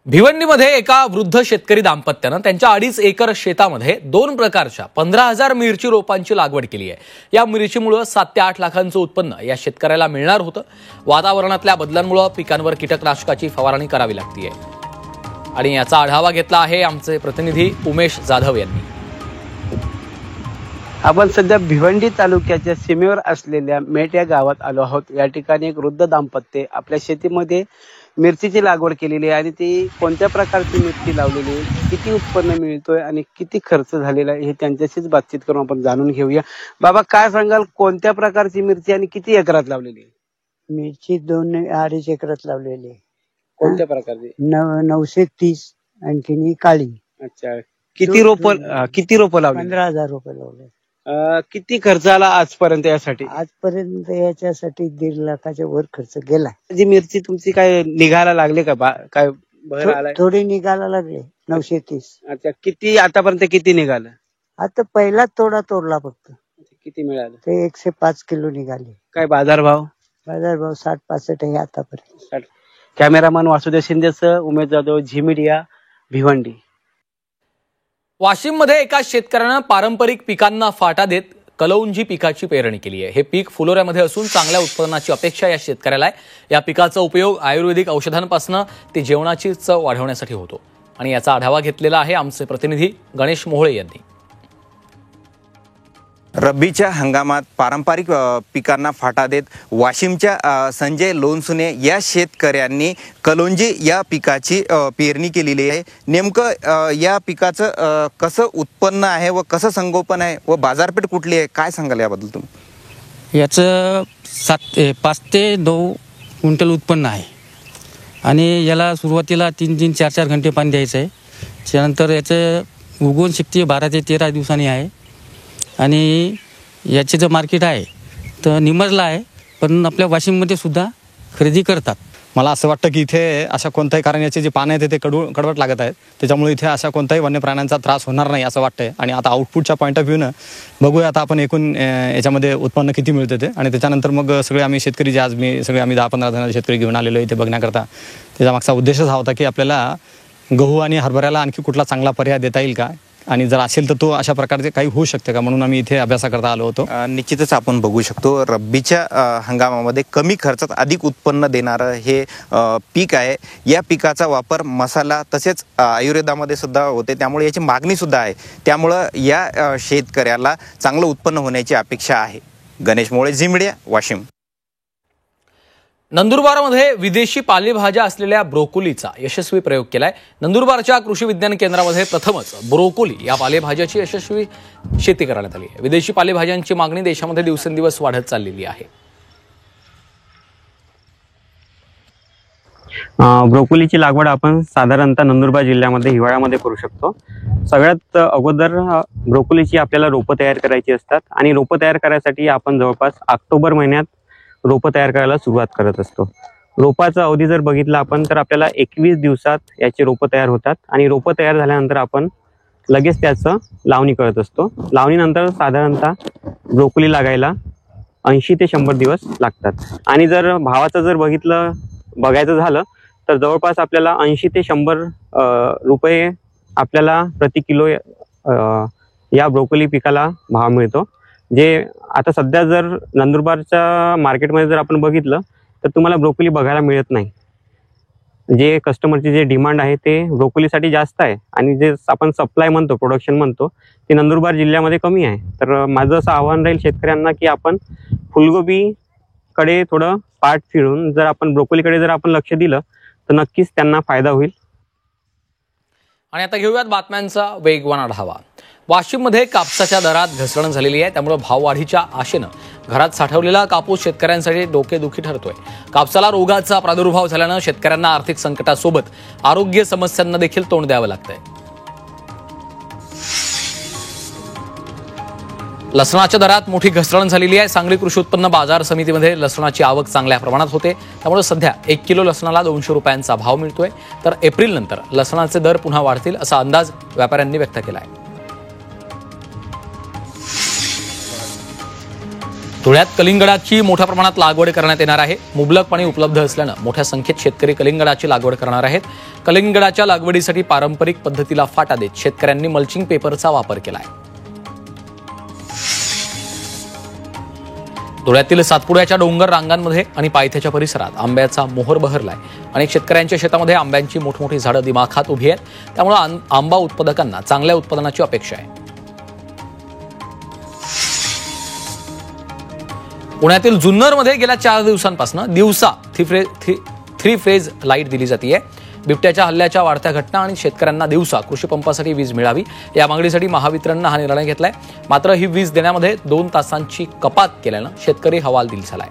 भिवंडीमध्ये एका वृद्ध शेतकरी दाम्पत्यानं त्यांच्या 2.5 एकर शेतामध्ये 2 प्रकारच्या 15,000 मिरची रोपांची लागवड केली आहे। या मिरचीमुळे 7 ते 8 लाखांचं उत्पन्न या शेतकऱ्याला मिळणार होतं। वातावरणातल्या बदलांमुळे पिकांवर कीटकनाशकाची फवारणी करावी लागते आणि याचा आढावा घेतला आहे आमचे प्रतिनिधी उमेश जाधव यांनी। आपण सध्या भिवंडी तालुक्याच्या सीमेवर असलेल्या मेट या गावात आलो आहोत। या ठिकाणी एक वृद्ध दाम्पत्य आपल्या शेतीमध्ये मिरचीची लागवड केलेली आहे आणि ती कोणत्या प्रकारची मिरची लावलेली आहे, किती उत्पन्न मिळतोय आणि किती खर्च झालेला आहे हे त्यांच्याशीच बातचीत करून आपण जाणून घेऊया। बाबा, काय सांगाल, कोणत्या प्रकारची मिरची आणि किती एकरात लावलेली आहे? मिरची 2-2.5 एकरात लावलेली आहे। कोणत्या प्रकारची? 930 आणखीन ही काळी। अच्छा, किती रोप लावली? 15,000 रुपये लावले। किती खर्च आला आजपर्यंत यासाठी? आजपर्यंत याच्यासाठी 1.5 लाखाच्या वर खर्च गेला। जी मिरची तुमची काय निघायला लागले का? काय बहर आलाय? थोडी निघायला लागले 930। अच्छा, किती आतापर्यंत किती निघालं? आता पहिला तोडा तोडला फक्त। किती मिळालं? ते 105 किलो निघाले। काय बाजारभाव? बाजारभाव 60-65 आहे आतापर्यंत। कॅमेरामन वासुदेव शिंदेसह उमेश जाधव, झी मीडिया, भिवंडी। वाशिममध्ये एका शेतकऱ्यानं पारंपरिक पिकांना फाटा देत कलौंजी पिकाची पेरणी केली आहे। हे पीक फुलोऱ्यामध्ये असून चांगल्या उत्पन्नाची अपेक्षा या शेतकऱ्याला आहे। या पिकाचा उपयोग आयुर्वेदिक औषधांपासून ते जेवणाची चव वाढवण्यासाठी होतो आणि याचा आढावा घेतलेला आहे आमचे प्रतिनिधी गणेश मोहोळे यांनी। रब्बीच्या हंगामात पारंपरिक पिकांना फाटा देत वाशिमच्या संजय लोणसुने या शेतकऱ्यांनी कलौंजी या पिकाची पेरणी केलेली आहे। नेमकं या पिकाचं कसं उत्पन्न आहे व कसं संगोपन आहे व बाजारपेठ कुठली आहे, काय सांगाल याबद्दल तुम्ही? याचं 5 ते 9 क्विंटल उत्पन्न आहे आणि याला सुरुवातीला 3-3, 4-4 घंटे पाणी द्यायचं आहे। त्यानंतर याचं उगवण शक्ती 12 ते 13 दिवसांनी आहे आणि याचे जे मार्केट आहे तर निमजला आहे, पण आपल्या वाशिममध्ये सुद्धा खरेदी करतात। मला असं वाटतं की इथे अशा कोणत्याही कारण याचे जे पानं आहेत ते कडवट लागत आहेत, त्याच्यामुळे इथे अशा कोणत्याही वन्य प्राण्यांचा त्रास होणार नाही असं वाटतंय। आणि आता आउटपुटच्या पॉईंट ऑफ व्ह्यूनं बघूया आता आपण एकूण याच्यामध्ये उत्पन्न किती मिळतं ते, आणि त्याच्यानंतर मग सगळे आम्ही शेतकरी जे आज मी सगळे आम्ही 10-15 जण शेतकरी घेऊन आलेलो इथे बघण्याकरता। त्याचा मागचा उद्देशच हा होता की आपल्याला गहू आणि हरभऱ्याला आणखी कुठला चांगला पर्याय देता येईल का, आणि जर असेल तर तो अशा प्रकारचे काही होऊ शकते का, म्हणून आम्ही इथे अभ्यासाकरता आलो होतो। निश्चितच आपण बघू शकतो रब्बीच्या हंगामामध्ये कमी खर्चात अधिक उत्पन्न देणारं हे पीक आहे। या पिकाचा वापर मसाला तसेच आयुर्वेदामध्ये सुद्धा होते, त्यामुळे याची मागणी सुद्धा आहे। त्यामुळं या शेतकऱ्याला चांगलं उत्पन्न होण्याची अपेक्षा आहे। Ganesh Mohole, Zee media, Washim. नंदुरबारमध्ये विदेशी पालेभाज्या असलेल्या ब्रोकोलीचा यशस्वी प्रयोग केलाय। नंदुरबारच्या कृषी विज्ञान केंद्रामध्ये प्रथमच ब्रोकोली या पालेभाज्याची यशस्वी शेती करण्यात आली आहे। विदेशी पालेभाज्यांची मागणी देशामध्ये दिवसेंदिवस वाढत चाललेली आहे। ब्रोकोलीची लागवड आपण साधारणतः नंदुरबार जिल्ह्यामध्ये हिवाळ्यामध्ये करू शकतो। सगळ्यात अगोदर ब्रोकोलीची आपल्याला रोपं तयार करायची असतात आणि रोपं तयार करायसाठी आपण जवळपास ऑक्टोबर महिन्यात रोपं तयार करायला सुरुवात करत असतो। रोपाचा अवधी जर बघितला आपण तर आपल्याला 21 दिवसात याची रोपं तयार होतात आणि रोपं तयार झाल्यानंतर आपण लगेच त्याचं लावणी करत असतो। लावणीनंतर साधारणतः ब्रोकोली लागायला 80 ते 100 दिवस लागतात आणि जर भावाचं जर बघायचं झालं तर जवळपास आपल्याला 80 ते 100 रुपये आपल्याला प्रति किलो या ब्रोकोली पिकाला भाव मिळतो। जे आता सध्या जर नंदुरबारच्या मार्केटमध्ये जर आपण बघितलं तर तुम्हाला ब्रोकोली बघायला मिळत नाही। जे कस्टमरची जे डिमांड आहे ते ब्रोकोलीसाठी जास्त आहे आणि जे आपण सप्लाय म्हणतो, प्रोडक्शन म्हणतो, ते नंदुरबार जिल्ह्यामध्ये कमी आहे। तर माझं असं आव्हान राहील शेतकऱ्यांना की आपण फुलगोबीकडे थोडं पाठ फिरून जर आपण ब्रोकोलीकडे जर आपण लक्ष दिलं तर नक्कीच त्यांना फायदा होईल। आणि आता घेऊयात बातम्यांचा वेगवान आढावा। वाशिममध्ये कापसाच्या दरात घसरण झालेली आहे, त्यामुळे भाववाढीच्या आशेनं घरात साठवलेला कापूस शेतकऱ्यांसाठी डोकेदुखी ठरतोय। कापसाला रोगाचा प्रादुर्भाव झाल्यानं शेतकऱ्यांना आर्थिक संकटासोबत आरोग्य समस्यांना देखील तोंड द्यावं लागतंय। लसणाच्या दरात मोठी घसरण झालेली आहे। सांगली कृषी उत्पन्न बाजार समितीमध्ये लसणाची आवक चांगल्या प्रमाणात होते, त्यामुळे सध्या 1 किलो लसणाला 200 रुपयांचा भाव मिळतोय। तर एप्रिल नंतर लसणाचे दर पुन्हा वाढतील असा अंदाज व्यापाऱ्यांनी व्यक्त केला आहे। धुळ्यात कलिंगडाची मोठ्या प्रमाणात लागवड करण्यात येणार आहे. मुबलक पाणी उपलब्ध असल्यानं मोठ्या संख्येत शेतकरी कलिंगडाची लागवड करणार आहेत. कलिंगडाच्या लागवडीसाठी पारंपरिक पद्धतीला फाटा देत शेतकऱ्यांनी मल्चिंग पेपरचा वापर केला आहे. धुळ्यातील सातपुड्याच्या डोंगर रांगांमध्ये आणि पायथ्याच्या परिसरात आंब्याचा मोहर बहरलाय. अनेक शेतकऱ्यांच्या शेतामध्ये आंब्यांची मोठमोठी झाडं दिमाखात उभी आहेत. त्यामुळे आंबा उत्पादकांना चांगल्या उत्पादनाची अपेक्षा आहे. पुण्यातील जुन्नरमध्ये गेल्या 4 दिवसांपासून दिवसा थ्री फेज लाईट दिली जाते. बिबट्याच्या हल्ल्याच्या वाढत्या घटना आणि शेतकऱ्यांना दिवसा कृषी पंपासाठी वीज मिळावी या मागणीसाठी महावितरणनं हा निर्णय घेतलाय. मात्र ही वीज देण्यामध्ये 2 तासांची कपात केल्यानं शेतकरी हवालदिल झालाय.